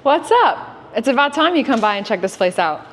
What's up? It's about time you come by and check this place out.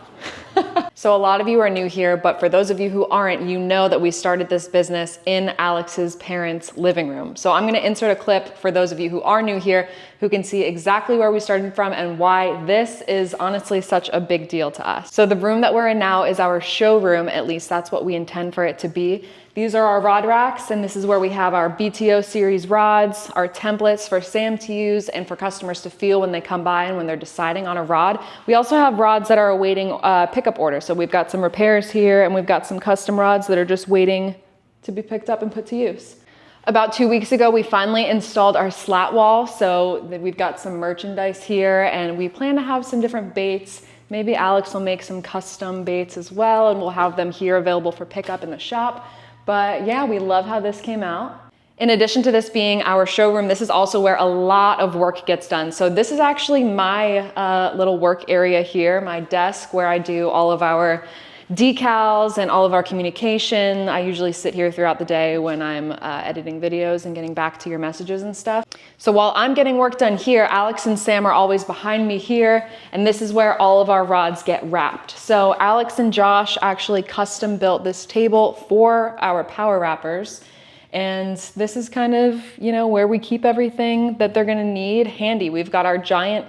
So a lot of you are new here, but for those of you who aren't, you know that we started this business in Alex's parents' living room. So I'm gonna insert a clip for those of you who are new here, who can see exactly where we started from and why this is honestly such a big deal to us. So the room that we're in now is our showroom, at least that's what we intend for it to be. These are our rod racks, and this is where we have our BTO series rods, our templates for Sam to use and for customers to feel when they come by and when they're deciding on a rod. We also have rods that are awaiting pickup order. So we've got some repairs here, and we've got some custom rods that are just waiting to be picked up and put to use. About 2 weeks ago, we finally installed our slat wall. So we've got some merchandise here, and we plan to have some different baits. Maybe Alex will make some custom baits as well, and we'll have them here available for pickup in the shop. But yeah, we love how this came out. In addition to this being our showroom, this is also where a lot of work gets done. So this is actually my little work area here, my desk where I do all of our decals and all of our communication. I usually sit here throughout the day when I'm editing videos and getting back to your messages and stuff. So while I'm getting work done here, Alex and Sam are always behind me here, and this is where all of our rods get wrapped. So Alex and Josh actually custom built this table for our power wrappers. And this is kind of, you know, where we keep everything that they're gonna need handy. We've got our giant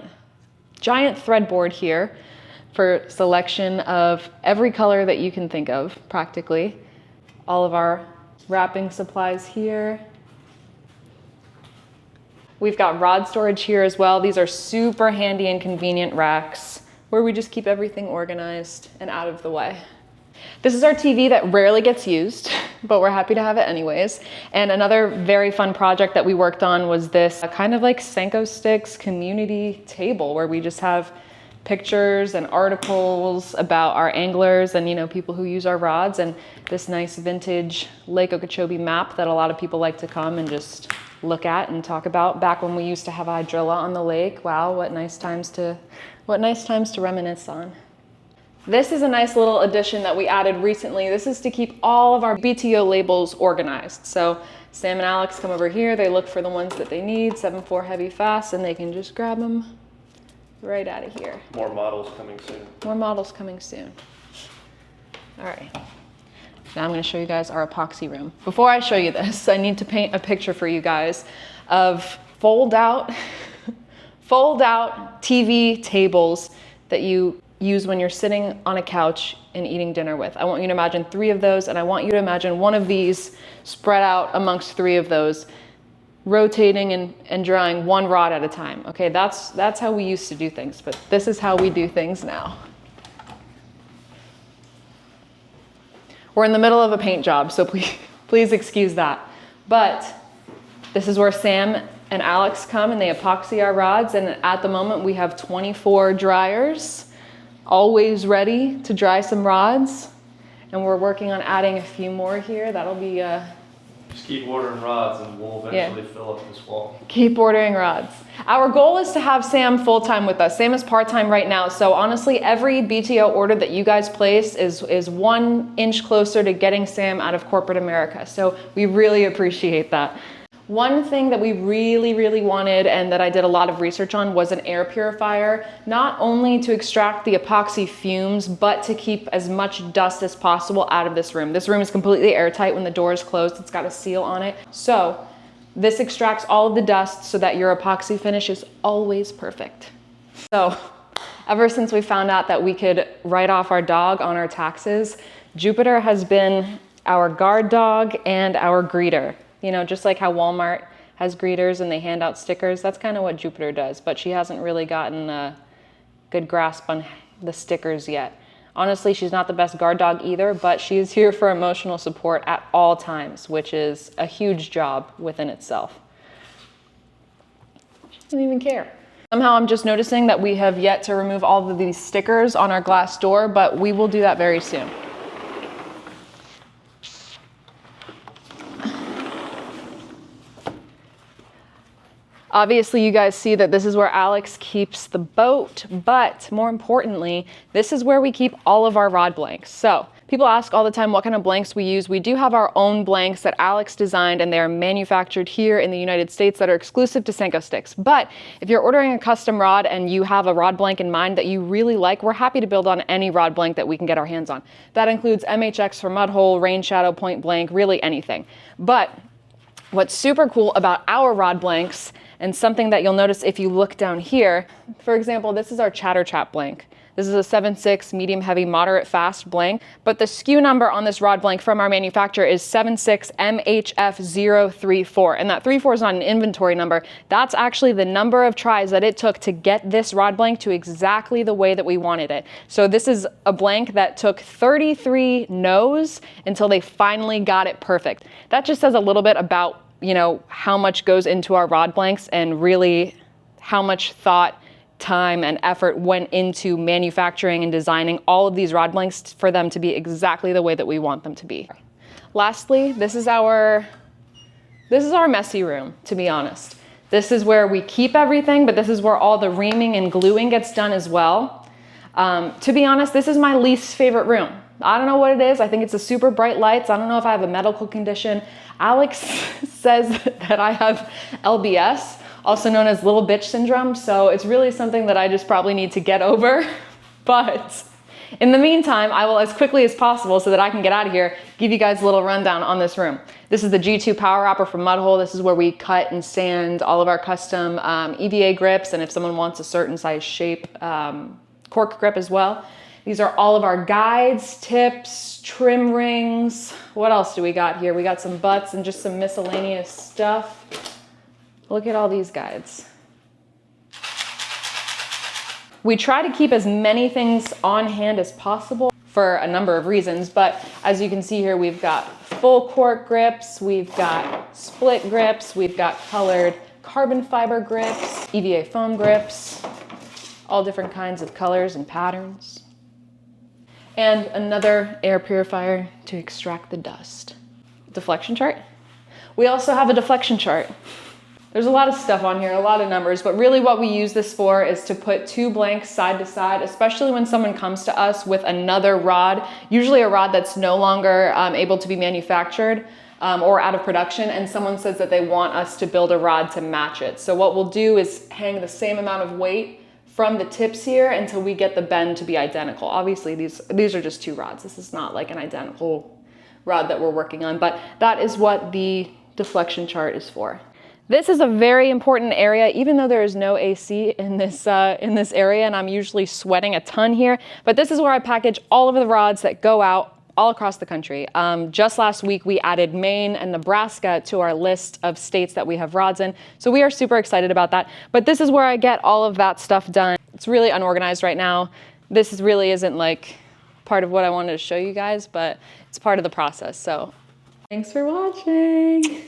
thread board here for selection of every color that you can think of, practically. All of our wrapping supplies here. We've got rod storage here as well. These are super handy and convenient racks where we just keep everything organized and out of the way. This is our TV that rarely gets used, but we're happy to have it anyways. And another very fun project that we worked on was this kind of like Senko Sticks community table where we just have pictures and articles about our anglers and, you know, people who use our rods, and this nice vintage Lake Okeechobee map that a lot of people like to come and just look at and talk about. Back when we used to have hydrilla on the lake. Wow, what nice times to reminisce on. This is a nice little addition that we added recently. This is to keep all of our BTO labels organized. So Sam and Alex come over here, they look for the ones that they need, 7.4 heavy fast, and they can just grab them right out of here. More models coming soon. More models coming soon. All right. Now I'm going to show you guys our epoxy room. Before I show you this, I need to paint a picture for you guys of fold out TV tables that you use when you're sitting on a couch and eating dinner with. I want you to imagine 3 of those, and I want you to imagine one of these spread out amongst 3 of those, rotating and drying one rod at a time. Okay, that's how we used to do things, but this is how we do things now. We're in the middle of a paint job, so please excuse that. But this is where Sam and Alex come and they epoxy our rods, and at the moment we have 24 dryers, always ready to dry some rods. And we're working on adding a few more here. That'll be just keep ordering rods and we'll eventually fill up this wall. Keep ordering rods. Our goal is to have Sam full-time with us. Sam is part-time right now. So honestly, every BTO order that you guys place is 1 inch closer to getting Sam out of corporate America. So we really appreciate that. One thing that we really wanted and that I did a lot of research on was an air purifier, not only to extract the epoxy fumes, but to keep as much dust as possible out of this room. This room is completely airtight when the door is closed. It's got a seal on it. So this extracts all of the dust so that your epoxy finish is always perfect. So ever since we found out that we could write off our dog on our taxes, Jupiter has been our guard dog and our greeter. You know, just like how Walmart has greeters and they hand out stickers, that's kind of what Jupiter does, but she hasn't really gotten a good grasp on the stickers yet. Honestly, she's not the best guard dog either, but she is here for emotional support at all times, which is a huge job within itself. She doesn't even care. Somehow I'm just noticing that we have yet to remove all of these stickers on our glass door, but we will do that very soon. Obviously, you guys see that this is where Alex keeps the boat, but more importantly, this is where we keep all of our rod blanks. So People ask all the time what kind of blanks we use. We do have our own blanks that Alex designed, and they are manufactured here in the United States that are exclusive to Senko sticks. But if you're ordering a custom rod and you have a rod blank in mind that you really like, we're happy to build on any rod blank that we can get our hands on. That includes MHX for mud hole, rain shadow, point blank, really anything. But what's super cool about our rod blanks, and something that you'll notice if you look down here, for example, this is our Chatter Trap blank. This is a 7.6 medium heavy moderate fast blank, but the SKU number on this rod blank from our manufacturer is 76MHF034, and that 34 is not an inventory number. That's actually the number of tries that it took to get this rod blank to exactly the way that we wanted it. So this is a blank that took 33 no's until they finally got it perfect. That just says a little bit about, you know, how much goes into our rod blanks and really how much thought, time, and effort went into manufacturing and designing all of these rod blanks for them to be exactly the way that we want them to be. Lastly, this is our messy room, to be honest. This is where we keep everything, but this is where all the reaming and gluing gets done as well. To be honest, this is my least favorite room. I don't know what it is. I think it's the super bright lights. I don't know if I have a medical condition. Alex says that I have LBS, also known as little bitch syndrome. So it's really something that I just probably need to get over. But in the meantime, I will, as quickly as possible so that I can get out of here, give you guys a little rundown on this room. This is the G2 Power Wrapper from Mud Hole. This is where we cut and sand all of our custom EVA grips. And if someone wants a certain size shape, cork grip as well. These are all of our guides, tips, trim rings. What else do we got here? We got some butts and just some miscellaneous stuff. Look at all these guides. We try to keep as many things on hand as possible for a number of reasons, but as you can see here, we've got full cork grips, we've got split grips, we've got colored carbon fiber grips, EVA foam grips, all different kinds of colors and patterns. And another air purifier to extract the dust. Deflection chart. We also have a deflection chart. There's a lot of stuff on here, a lot of numbers, but really what we use this for is to put two blanks side to side, especially when someone comes to us with another rod, usually a rod that's no longer able to be manufactured or out of production, and someone says that they want us to build a rod to match it. So what we'll do is hang the same amount of weight from the tips here until we get the bend to be identical. Obviously, these are just two rods. This is not like an identical rod that we're working on, but that is what the deflection chart is for. This is a very important area, even though there is no AC in this area, and I'm usually sweating a ton here, but this is where I package all of the rods that go out all across the country. Just last week, we added Maine and Nebraska to our list of states that we have rods in, so we are super excited about that. But this is where I get all of that stuff done. It's really unorganized right now. This really isn't like part of what I wanted to show you guys, but it's part of the process, so thanks for watching.